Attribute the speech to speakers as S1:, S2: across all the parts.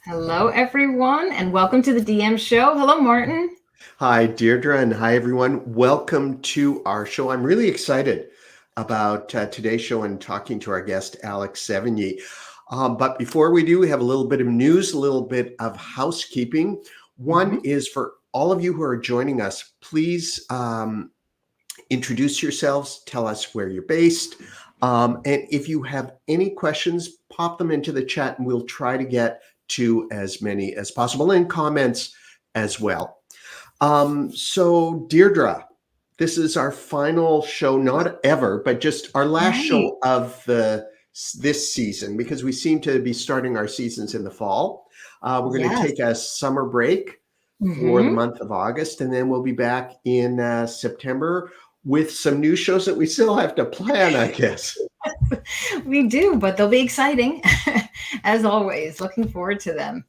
S1: Hello, everyone, and welcome to the DM Show. Hello, Martin.
S2: Hi, Deirdre, and hi, everyone. Welcome to our show. I'm really excited about today's show and talking to our guest, Alex Sévigny. But before we do, we have a little bit of news, a little bit of housekeeping. One is for all of you who are joining us, please introduce yourselves, tell us where you're based. And if you have any questions, pop them into the chat and we'll try to get to as many as possible, and comments as well. So Deirdre, this is our final show, not ever, but just our last show of this season, because we seem to be starting our seasons in the fall. We're going to take a summer break for the month of August, and then we'll be back in September with some new shows that we still have to plan, I guess.
S1: We do, but they'll be exciting, as always. Looking forward to them.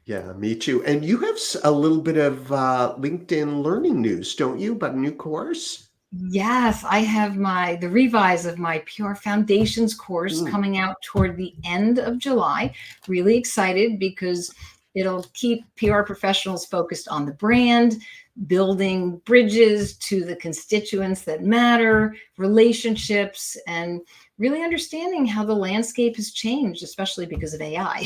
S2: Yeah, me too. And you have a little bit of LinkedIn learning news, don't you, about a new course?
S1: Yes, I have the revise of my PR Foundations course coming out toward the end of July. Really excited because it'll keep PR professionals focused on the brand, building bridges to the constituents that matter, relationships, and really understanding how the landscape has changed, especially because of AI.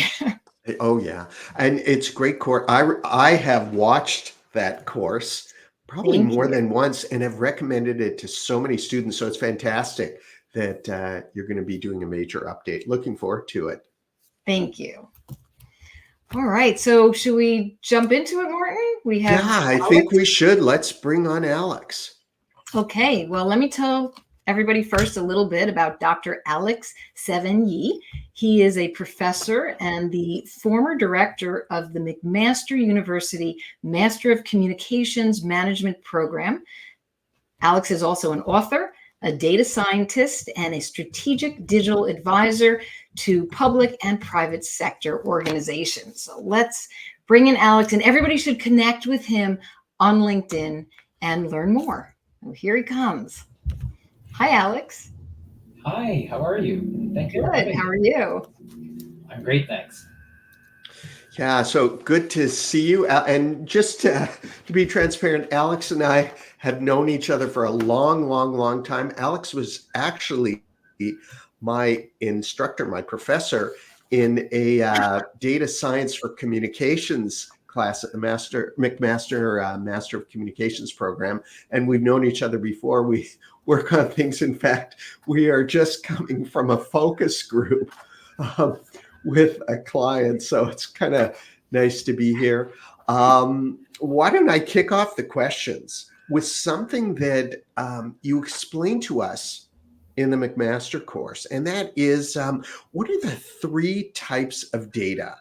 S2: Oh, yeah. And it's a great course. I have watched that course probably more than once and have recommended it to so many students. So it's fantastic that you're going to be doing a major update. Looking forward to it.
S1: Thank you. All right. So should we jump into it, Martin?
S2: I think we should. Let's bring on Alex.
S1: Okay. Well, let me tell everybody first a little bit about Dr. Alex Sévigny. He is a professor and the former director of the McMaster University Master of Communications Management Program. Alex is also an author, a data scientist, and a strategic digital advisor to public and private sector organizations. So let's bring in Alex, and everybody should connect with him on LinkedIn and learn more. Well, here he comes. Hi, Alex.
S3: Hi, how are you? Thank you.
S1: Good. How are you?
S3: I'm great, thanks.
S2: Yeah, so good to see you. And just to be transparent, Alex and I have known each other for a long time. Alex was actually my instructor, my professor in a data science for communications class at the McMaster Master of Communications program. And we've known each other before. We work on things. In fact, we are just coming from a focus group with a client. So it's kind of nice to be here. Why don't I kick off the questions with something that you explained to us in the McMaster course, and that is, what are the 3 types of data?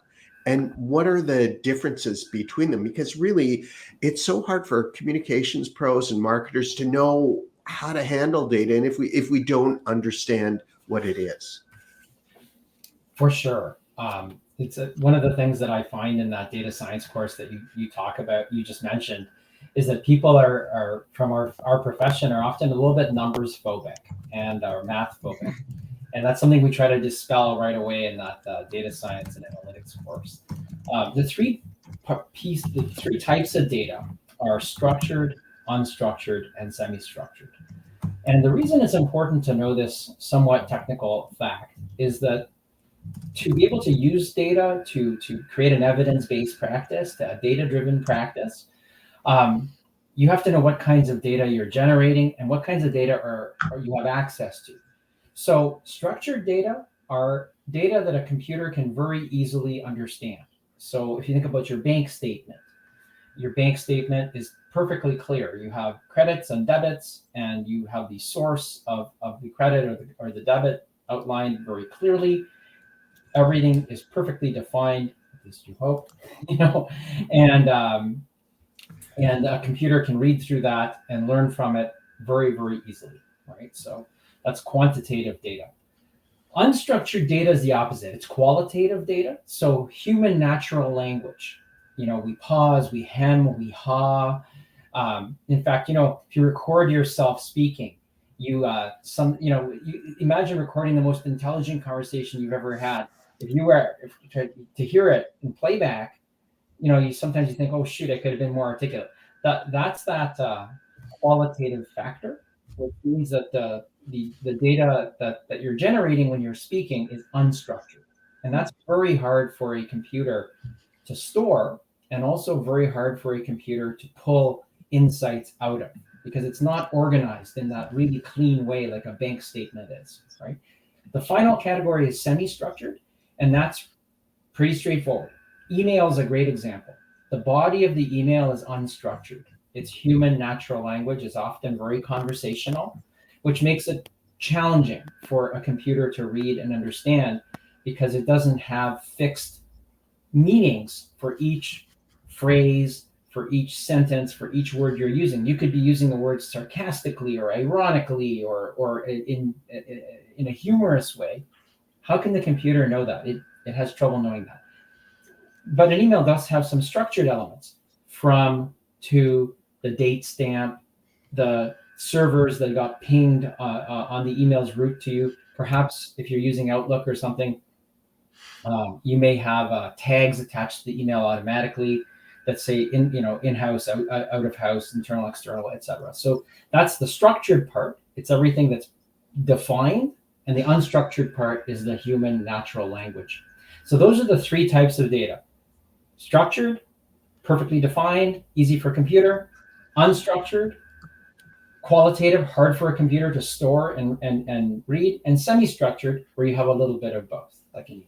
S2: And what are the differences between them? Because really, it's so hard for communications pros and marketers to know how to handle data, and if we don't understand what it is.
S3: For sure. It's one of the things that I find in that data science course that you talk about, you just mentioned, is that people are from our profession are often a little bit numbers phobic and are math phobic. And that's something we try to dispel right away in that data science and analytics course. The three types of data are structured, unstructured, and semi-structured. And the reason it's important to know this somewhat technical fact is that to be able to use data to create an evidence-based practice, a data-driven practice, you have to know what kinds of data you're generating and what kinds of data you have access to. So structured data are data that a computer can very easily understand. So if you think about your bank statement is perfectly clear. You have credits and debits, and you have the source of the credit or the debit outlined very clearly. Everything is perfectly defined, at least you hope, and a computer can read through that and learn from it very, very easily, right? So that's quantitative data. Unstructured data is the opposite. It's qualitative data. So human natural language. We pause, we hem, we haw. In fact, if you record yourself speaking, you imagine recording the most intelligent conversation you've ever had. If you were to hear it in playback, you sometimes think, oh shoot, I could have been more articulate. That's that qualitative factor, which means that the data that you're generating when you're speaking is unstructured, and that's very hard for a computer to store, and also very hard for a computer to pull insights out of, because it's not organized in that really clean way like a bank statement is, right? The final category is semi-structured, and that's pretty straightforward. Email is a great example. The body of the email is unstructured. It's human natural language, is often very conversational, which makes it challenging for a computer to read and understand, because it doesn't have fixed meanings for each phrase, for each sentence, for each word you're using. You could be using the word sarcastically or ironically or in a humorous way. How can the computer know that? It has trouble knowing that. But an email does have some structured elements, from, to, the date stamp, the servers that got pinged on the email's route to you. Perhaps if you're using Outlook or something, you may have tags attached to the email automatically that say in-house, out of house, internal, external, etc. So that's the structured part. It's everything that's defined, and the unstructured part is the human natural language. So those are the three types of data: structured, perfectly defined, easy for computer; unstructured, qualitative, hard for a computer to store and read; and semi-structured, where you have a little bit of both, like an email.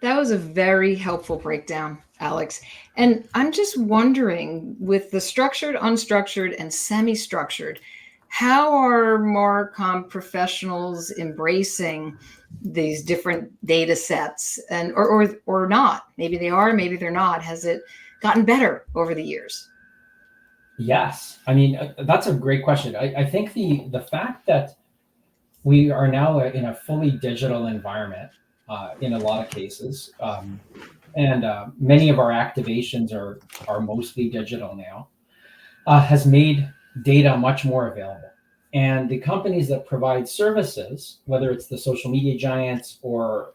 S1: That was a very helpful breakdown, Alex. And I'm just wondering, with the structured, unstructured, and semi-structured, how are Marcom professionals embracing these different data sets, and or not? Maybe they are, maybe they're not. Has it gotten better over the years?
S3: Yes. I mean, that's a great question. I think the fact that we are now in a fully digital environment, in a lot of cases, and many of our activations are mostly digital now, has made data much more available. And the companies that provide services, whether it's the social media giants or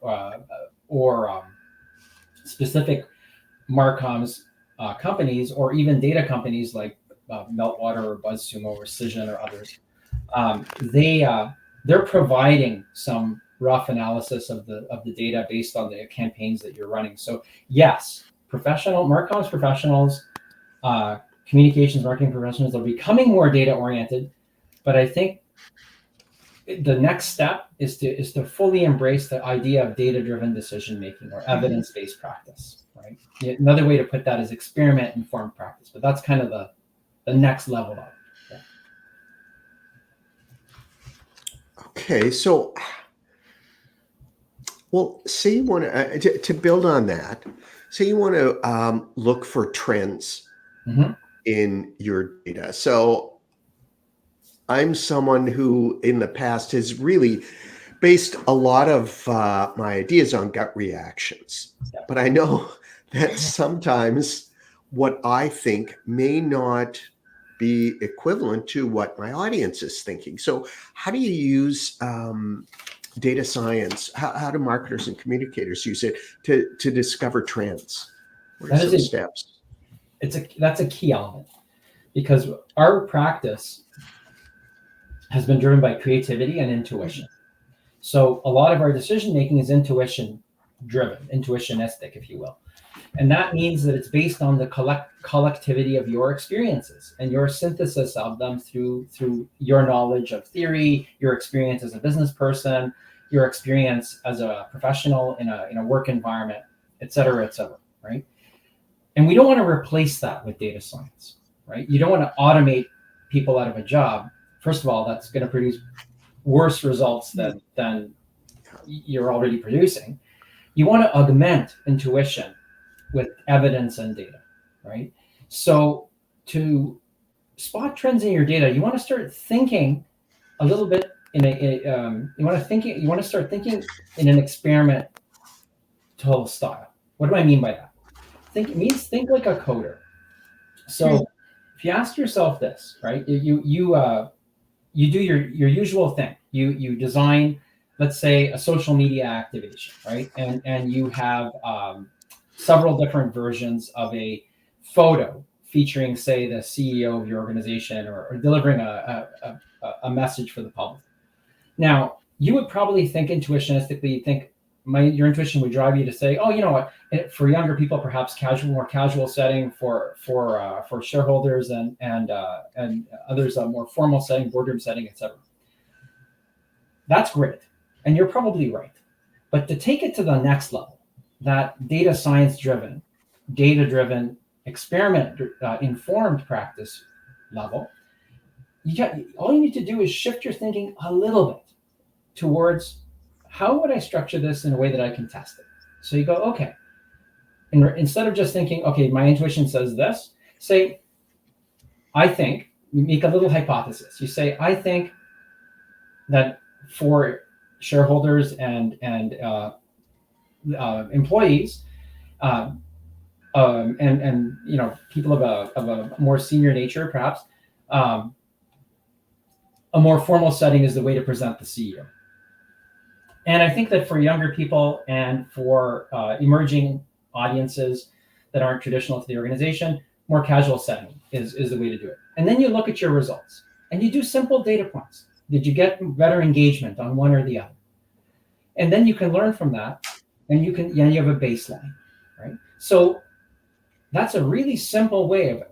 S3: specific Marcoms companies, or even data companies like Meltwater or BuzzSumo or Cision or others, they're providing some rough analysis of the data based on the campaigns that you're running. So yes, Marcom's professionals, communications marketing professionals are becoming more data oriented, but I think the next step is to fully embrace the idea of data-driven decision making, or evidence-based practice, right? Another way to put that is experiment-informed practice, but that's kind of the next level of it. Yeah.
S2: Okay, so, well, say you want to build on that. Say you want to look for trends in your data. So I'm someone who in the past has really based a lot of my ideas on gut reactions. But I know that sometimes what I think may not be equivalent to what my audience is thinking. So how do you use data science? How do marketers and communicators use it to discover trends? What are some steps?
S3: That's a key element, because our practice has been driven by creativity and intuition. So a lot of our decision making is intuition driven, intuitionistic, if you will. And that means that it's based on the collectivity of your experiences and your synthesis of them through your knowledge of theory, your experience as a business person, your experience as a professional in a work environment, et cetera, right? And we don't want to replace that with data science, right? You don't want to automate people out of a job. First of all, that's going to produce worse results than you're already producing. You want to augment intuition with evidence and data, right? So to spot trends in your data, you want to start thinking a little bit you want to start thinking in an experimental style. What do I mean by that? Think like a coder. So if you ask yourself this, right? You do your usual thing. You design let's say a social media activation, right? And you have several different versions of a photo featuring, say, the CEO of your organization, or delivering a message for the public. Now, you would probably think intuitionistically, your intuition would drive you to say, oh, you know what, for younger people, perhaps more casual setting, for shareholders and others, a more formal setting, boardroom setting, etc. That's great, and you're probably right. But to take it to the next level, that data science driven, data driven, experiment informed practice level, all you need to do is shift your thinking a little bit towards, how would I structure this in a way that I can test it? So you go, okay, and instead of just thinking, okay, my intuition says this, say, I think, you make a little hypothesis. You say, I think that for shareholders and employees, and people of a more senior nature, perhaps, a more formal setting is the way to present the CEO. And I think that for younger people and for emerging audiences that aren't traditional to the organization, more casual setting is the way to do it. And then you look at your results and you do simple data points. Did you get better engagement on one or the other? And then you can learn from that, and you have a baseline, right? So that's a really simple way of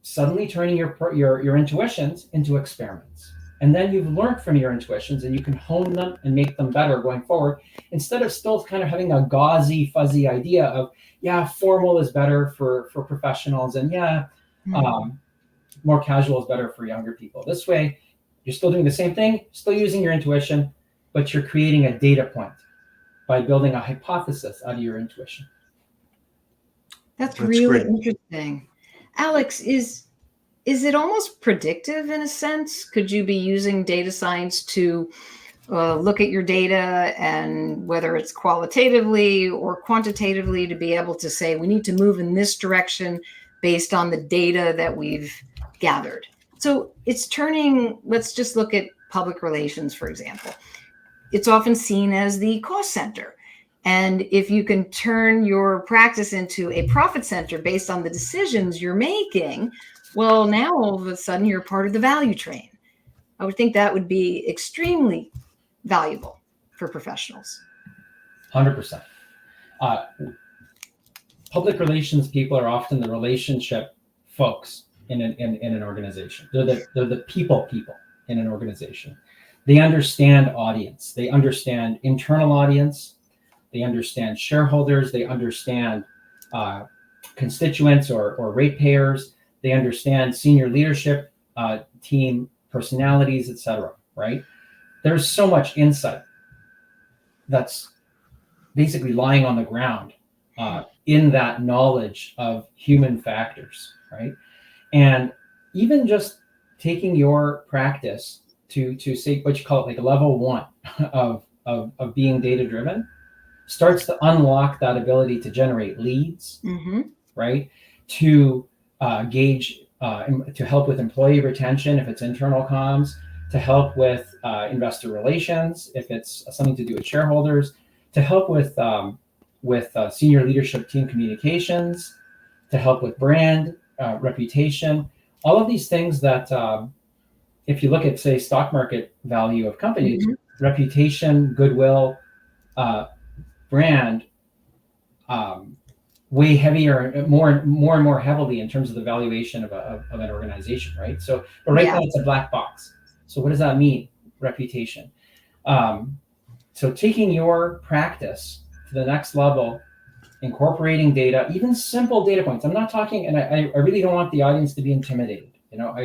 S3: suddenly turning your intuitions into experiments. And then you've learned from your intuitions, and you can hone them and make them better going forward, instead of still kind of having a gauzy, fuzzy idea of, yeah, formal is better for professionals, and more casual is better for younger people. This way, you're still doing the same thing, still using your intuition, but you're creating a data point by building a hypothesis out of your intuition.
S1: That's really
S2: great.
S1: interesting. Alex, is it almost predictive in a sense? Could you be using data science to look at your data, and whether it's qualitatively or quantitatively, to be able to say, we need to move in this direction based on the data that we've gathered? So it's turning, let's just look at public relations, for example. It's often seen as the cost center. And if you can turn your practice into a profit center based on the decisions you're making, well, now all of a sudden you're part of the value train. I would think that would be extremely valuable for professionals.
S3: 100%. Public relations people are often the relationship folks in an organization. They're the people in an organization. They understand audience. They understand internal audience. They understand shareholders. They understand constituents or ratepayers. They understand senior leadership, team personalities, etc. Right? There's so much insight that's basically lying on the ground in that knowledge of human factors, right? And even just taking your practice to say what you call it, like level one of being data driven, starts to unlock that ability to generate leads, right? To gauge, to help with employee retention if it's internal comms, to help with investor relations if it's something to do with shareholders, to help with senior leadership team communications, to help with brand reputation, all of these things that if you look at, say, stock market value of companies, reputation, goodwill, brand, way heavier, more and more heavily in terms of the valuation of an organization, right? So, but right now it's a black box. So what does that mean? Reputation. So taking your practice to the next level, incorporating data, even simple data points. I'm not talking, and I really don't want the audience to be intimidated. You know,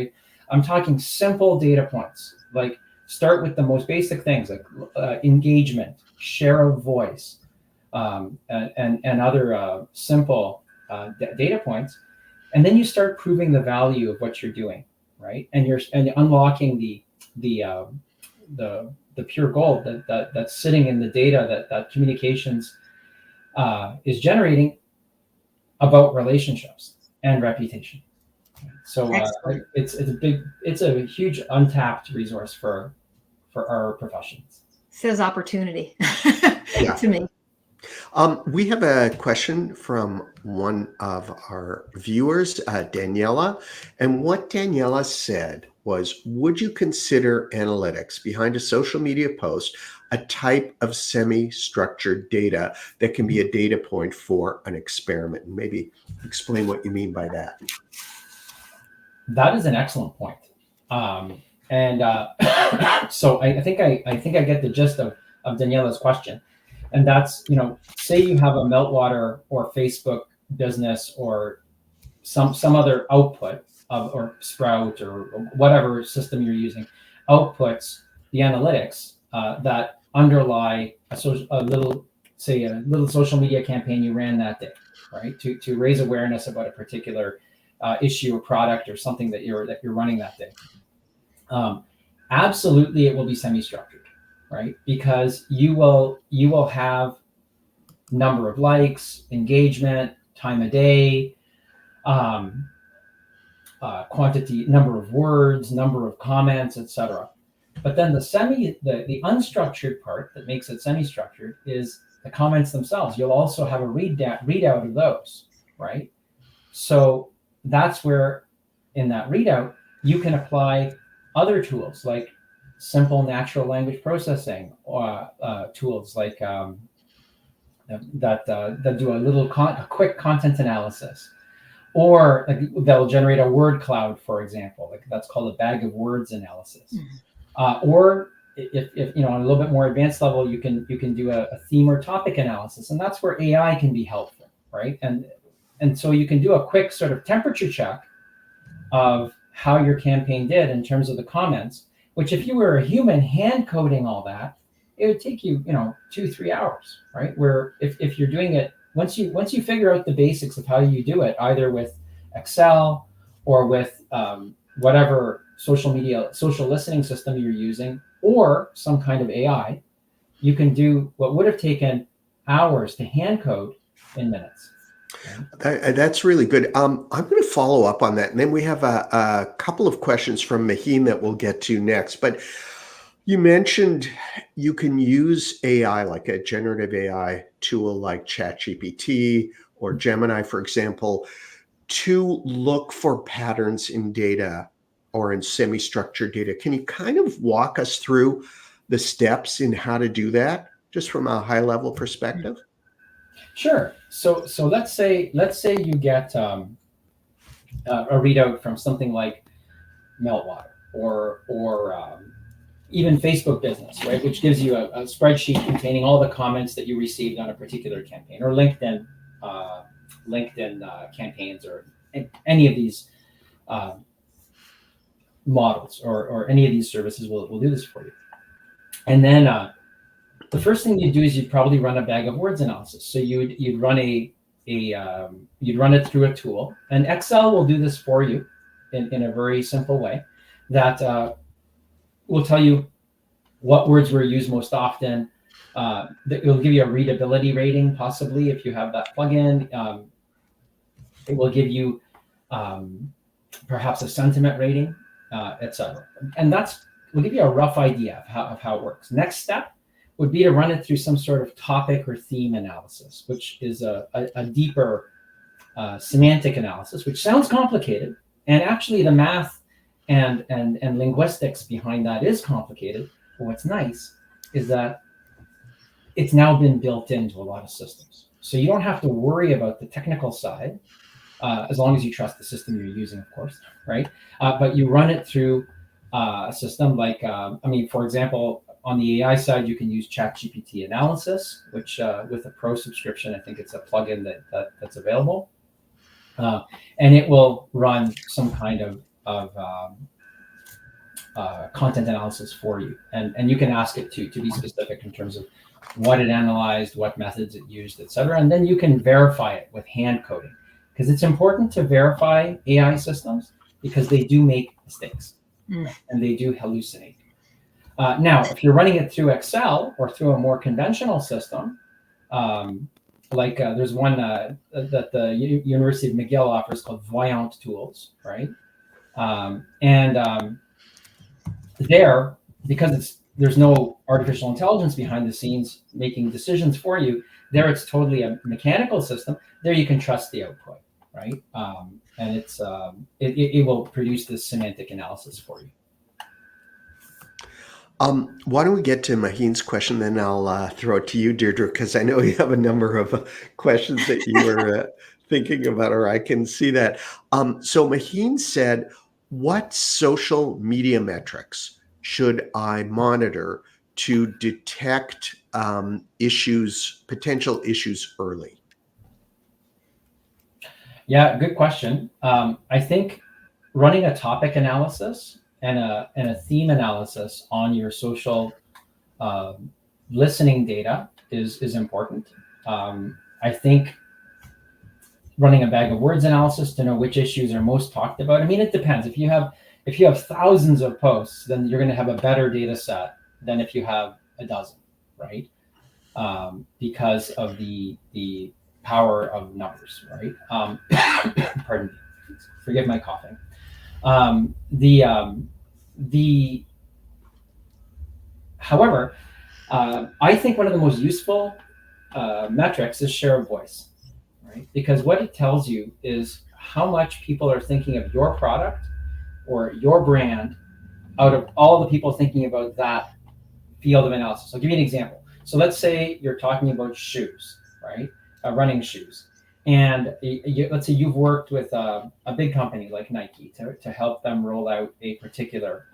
S3: I'm talking simple data points. Like, start with the most basic things, like engagement, share of voice, and other simple data points, and then you start proving the value of what you're doing, right? And you're unlocking the pure gold that's sitting in the data that communications is generating about relationships and reputation. So it's a huge untapped resource for our professions.
S1: says opportunity
S2: Yeah.
S1: to me.
S2: We have a question from one of our viewers, Daniela. And what Daniela said was, would you consider analytics behind a social media post a type of semi-structured data that can be a data point for an experiment? And maybe explain what you mean by that.
S3: That is an excellent point. So I think I get the gist of Daniela's question. And that's, say you have a Meltwater or Facebook business or some other output or Sprout or whatever system you're using, outputs the analytics that underlie a little social media campaign you ran that day, right? To raise awareness about a particular issue or product or something that you're running that day. Absolutely, it will be semi-structured, right? Because you will have number of likes, engagement, time of day, quantity, number of words, number of comments, etc. But then the unstructured part that makes it semi-structured is the comments themselves. You'll also have a readout of those, right? So that's where in that readout, you can apply other tools like simple natural language processing or tools like that do a quick content analysis, or they'll generate a word cloud, for example. Like that's called a bag of words analysis. Or if on a little bit more advanced level, you can do a theme or topic analysis, and that's where AI can be helpful, right? And so you can do a quick sort of temperature check of how your campaign did in terms of the comments, which if you were a human hand coding all that, it would take you 2-3 hours, right? Where if you're doing it, once you figure out the basics of how you do it, either with Excel or with whatever social listening system you're using, or some kind of AI, you can do what would have taken hours to hand code in minutes.
S2: That's really good. I'm going to follow up on that. And then we have a couple of questions from Maheen that we'll get to next. But you mentioned you can use AI, like a generative AI tool like ChatGPT or Gemini, for example, to look for patterns in data or in semi-structured data. Can you kind of walk us through the steps in how to do that, just from a high-level perspective?
S3: Sure. So let's say you get a readout from something like Meltwater or even Facebook Business, right, which gives you a spreadsheet containing all the comments that you received on a particular campaign, or LinkedIn campaigns, or any of these models or any of these services will do this for you. And then the first thing you'd do is you'd probably run a bag of words analysis. So you'd run you'd run it through a tool, and Excel will do this for you in a very simple way that will tell you what words were used most often. That will give you a readability rating, possibly if you have that plugin. It will give you perhaps a sentiment rating, etc. And will give you a rough idea of how it works. Next step would be to run it through some sort of topic or theme analysis, which is a deeper semantic analysis, which sounds complicated. And actually the math and linguistics behind that is complicated. But what's nice is that it's now been built into a lot of systems. So you don't have to worry about the technical side, as long as you trust the system you're using, of course, right? But you run it through a system like, for example, on the AI side, you can use ChatGPT analysis, which with a pro subscription, I think it's a plugin that's available. And it will run some kind of content analysis for you. And you can ask it to be specific in terms of what it analyzed, what methods it used, et cetera. And then you can verify it with hand coding, because it's important to verify AI systems because they do make mistakes and they do hallucinate. Now, if you're running it through Excel or through a more conventional system, like there's one that the University of McGill offers called Voyant Tools, right? There, because it's there's no artificial intelligence behind the scenes making decisions for you. There, it's totally a mechanical system. There, you can trust the output, right? And it will produce this semantic analysis for you.
S2: Why don't we get to Maheen's question, then I'll throw it to you, Deirdre, because I know you have a number of questions that you were thinking about, or I can see that. So Maheen said, what social media metrics should I monitor to detect potential issues early?
S3: Yeah, good question. I think running a topic analysis and a theme analysis on your social listening data is important. I think running a bag of words analysis to know which issues are most talked about. I mean, it depends. If you have thousands of posts, then you're going to have a better data set than if you have a dozen, right? Because of the power of numbers, right? Pardon me. Forgive my coughing. However, I think one of the most useful metrics is share of voice, right? Because what it tells you is how much people are thinking of your product or your brand out of all the people thinking about that field of analysis. I'll give you an example. So let's say you're talking about shoes, right? Running shoes. And let's say you've worked with a big company like Nike to help them roll out a particular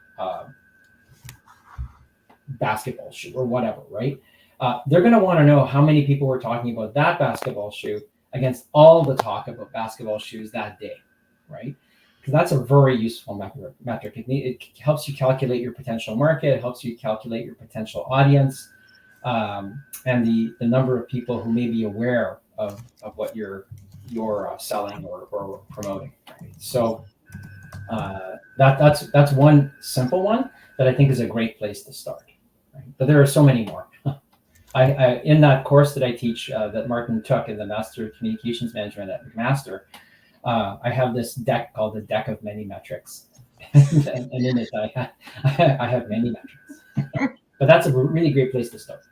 S3: basketball shoe or whatever, right? They're going to want to know how many people were talking about that basketball shoe against all the talk about basketball shoes that day, right? Because that's a very useful metric. It helps you calculate your potential market. It helps you calculate your potential audience, and the number of people who may be aware of what you're selling or promoting. Right? So that's one simple one that I think is a great place to start. Right? But there are so many more. I in that course that I teach that Martin took in the Master of Communications Management at McMaster, I have this deck called the Deck of Many Metrics, and in it I have many metrics. But that's a really great place to start.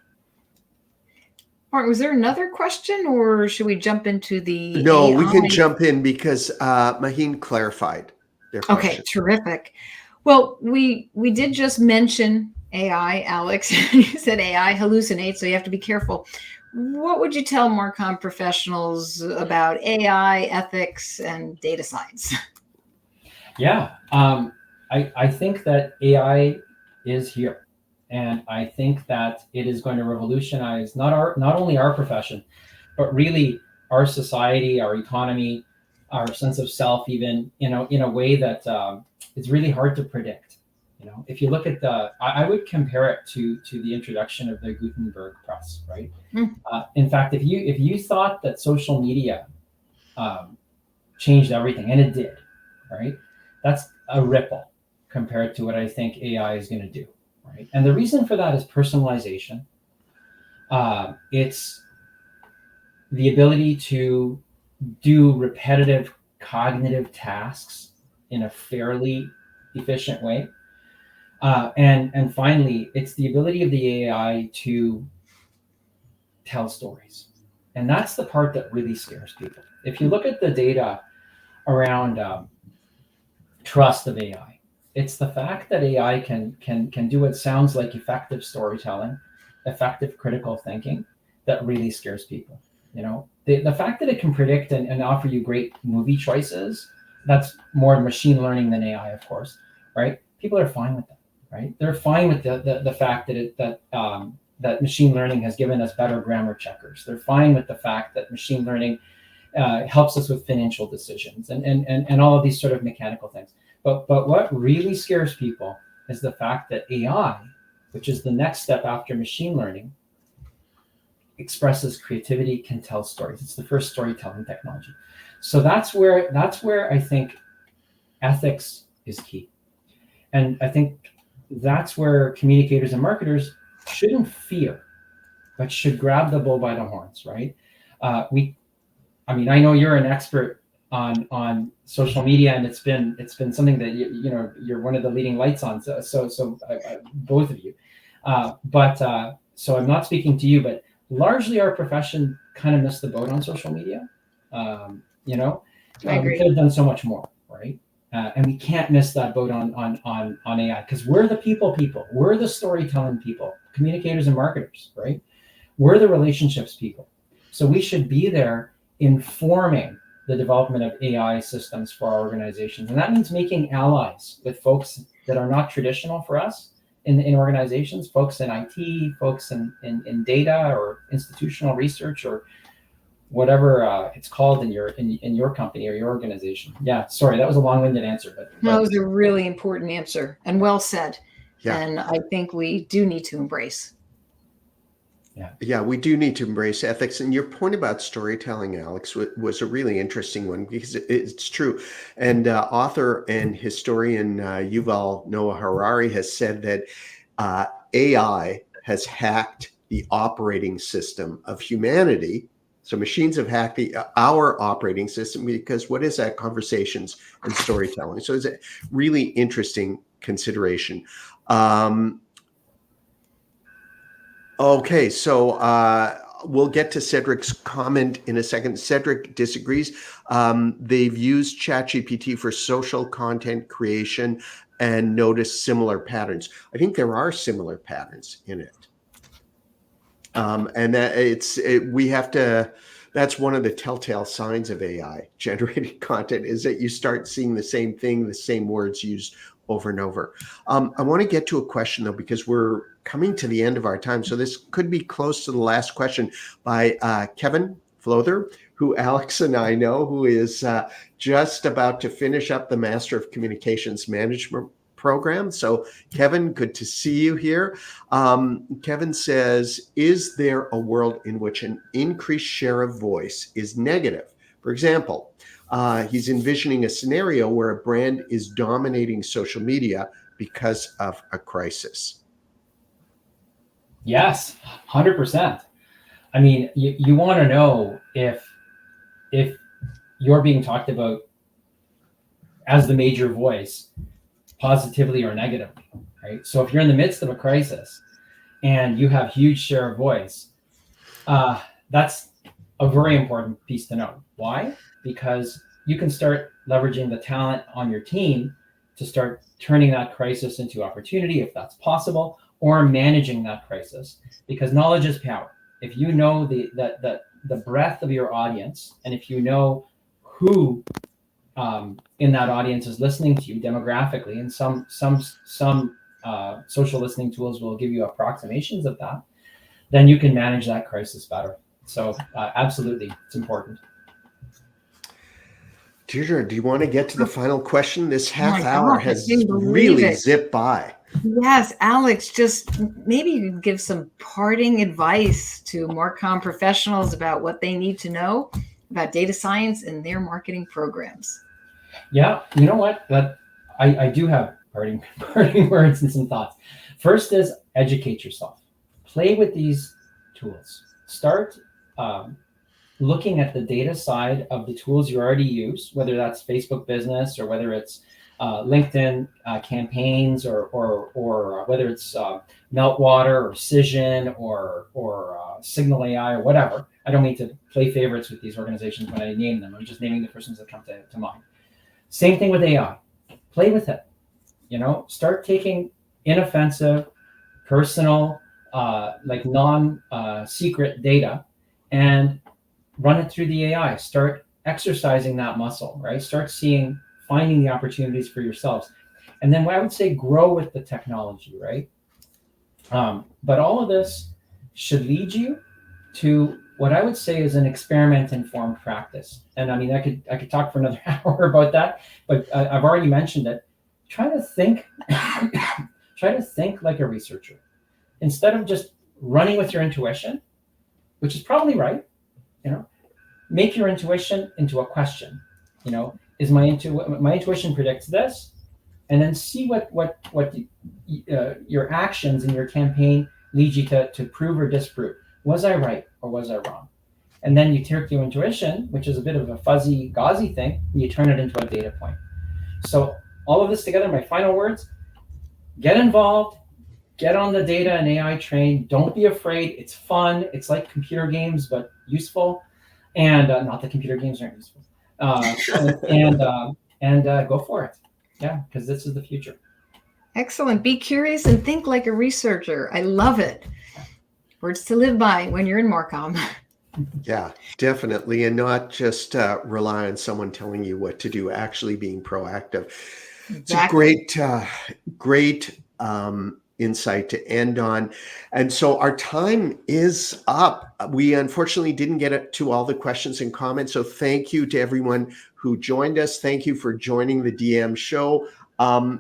S1: Martin, was there another question, or should we jump into the
S2: No,
S1: AI?
S2: we can jump in because Maheen clarified their question.
S1: Okay, terrific. Well, we did just mention AI, Alex. You said AI hallucinates, so you have to be careful. What would you tell Marcom professionals about AI, ethics, and data science?
S3: Yeah, I think that AI is here. And I think that it is going to revolutionize not only our profession, but really our society, our economy, our sense of self, even in a way that it's really hard to predict. If you look at I would compare it to the introduction of the Gutenberg press, right? In fact, if you thought that social media changed everything, and it did, right? That's a ripple compared to what I think AI is going to do. Right? And the reason for that is personalization. It's the ability to do repetitive cognitive tasks in a fairly efficient way. And finally, it's the ability of the AI to tell stories. And that's the part that really scares people. If you look at the data around trust of AI, it's the fact that AI can do what sounds like effective storytelling, effective critical thinking, that really scares people. The fact that it can predict and offer you great movie choices, that's more machine learning than AI, of course, right? People are fine with that, right? They're fine with the fact that machine learning has given us better grammar checkers. They're fine with the fact that machine learning helps us with financial decisions and all of these sort of mechanical things. But what really scares people is the fact that AI, which is the next step after machine learning, expresses creativity, can tell stories. It's the first storytelling technology. So that's where I think ethics is key. And I think that's where communicators and marketers shouldn't fear, but should grab the bull by the horns, right? I know you're an expert on social media, and it's been something that you're one of the leading lights on. So both of you, So I'm not speaking to you, but largely our profession kind of missed the boat on social media. We could have done so much more, right? And we can't miss that boat on AI, because we're the people. We're the storytelling people, communicators and marketers, right? We're the relationships people. So we should be there informing the development of AI systems for our organizations. And that means making allies with folks that are not traditional for us in organizations, folks in IT, folks in data or institutional research or whatever it's called in your company or your organization. Yeah, sorry, that was a long-winded answer, but
S1: that was a really important answer and well said.
S2: Yeah.
S1: And I think we do need to embrace.
S2: Yeah, we do need to embrace ethics. And your point about storytelling, Alex, was a really interesting one, because it's true. And author and historian Yuval Noah Harari has said that AI has hacked the operating system of humanity. So machines have hacked our operating system, because what is that? Conversations and storytelling. So it's a really interesting consideration. Okay, so we'll get to Cedric's comment in a second. Cedric disagrees. They've used ChatGPT for social content creation and noticed similar patterns. I think there are similar patterns in it. And that we have to, that's one of the telltale signs of AI generated content, is that you start seeing the same thing, the same words used over and over. I want to get to a question, though, because we're coming to the end of our time. So this could be close to the last question, by Kevin Flother, who Alex and I know, who is just about to finish up the Master of Communications Management program. So Kevin, good to see you here. Kevin says, is there a world in which an increased share of voice is negative? For example, he's envisioning a scenario where a brand is dominating social media because of a crisis.
S3: Yes, 100%. I mean, you want to know if you're being talked about as the major voice, positively or negatively, right? So if you're in the midst of a crisis and you have huge share of voice, that's a very important piece to know. Why? Because you can start leveraging the talent on your team to start turning that crisis into opportunity, if that's possible, or managing that crisis, because knowledge is power. If you know the breadth of your audience, and if you know who in that audience is listening to you demographically, and some social listening tools will give you approximations of that, then you can manage that crisis better. So absolutely, it's important.
S2: Deirdre, do you want to get to the final question? This half hour has
S1: really
S2: really zipped by.
S1: Yes, Alex, just maybe you could give some parting advice to Marcom professionals about what they need to know about data science and their marketing programs.
S3: Yeah, you know what? I do have parting words and some thoughts. First is educate yourself. Play with these tools. Start looking at the data side of the tools you already use, whether that's Facebook Business or whether it's LinkedIn campaigns or whether it's Meltwater or Cision or Signal AI or whatever. I don't mean to play favorites with these organizations when I name them. I'm just naming the persons that come to mind. Same thing with AI. Play with it. Start taking inoffensive, personal, like non-secret data and run it through the AI. Start exercising that muscle, right? Start finding the opportunities for yourselves. And then I would say grow with the technology, right? But all of this should lead you to what I would say is an experiment-informed practice. And I mean, I could talk for another hour about that, but I've already mentioned it. Try to think like a researcher. Instead of just running with your intuition, which is probably right, make your intuition into a question. Is my intuition predicts this, and then see what your actions in your campaign lead you to prove or disprove. Was I right or was I wrong? And then you take your intuition, which is a bit of a fuzzy, gauzy thing, and you turn it into a data point. So all of this together, my final words: get involved, get on the data and AI train. Don't be afraid. It's fun. It's like computer games, but useful. And not that computer games aren't useful. And go for it. Yeah, because this is the future.
S1: Excellent. Be curious and think like a researcher. I love it. Words to live by when you're in Marcom.
S2: Yeah, definitely. And not just rely on someone telling you what to do, actually being proactive. It's a great insight to end on. And so our time is up. We unfortunately didn't get to all the questions and comments. So thank you to everyone who joined us. Thank you for joining the DM show.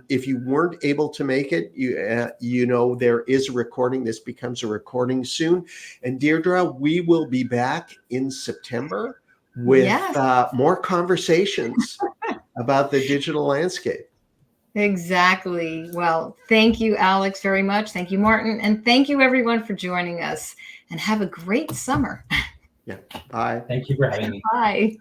S2: If you weren't able to make it, you know, there is a recording. This becomes a recording soon. And Deirdre, we will be back in September with more conversations about the digital landscape.
S1: Exactly. Well, thank you, Alex, very much. Thank you, Martin. And thank you, everyone, for joining us. And have a great summer.
S2: Yeah. Bye.
S3: Thank you for having me.
S1: Bye.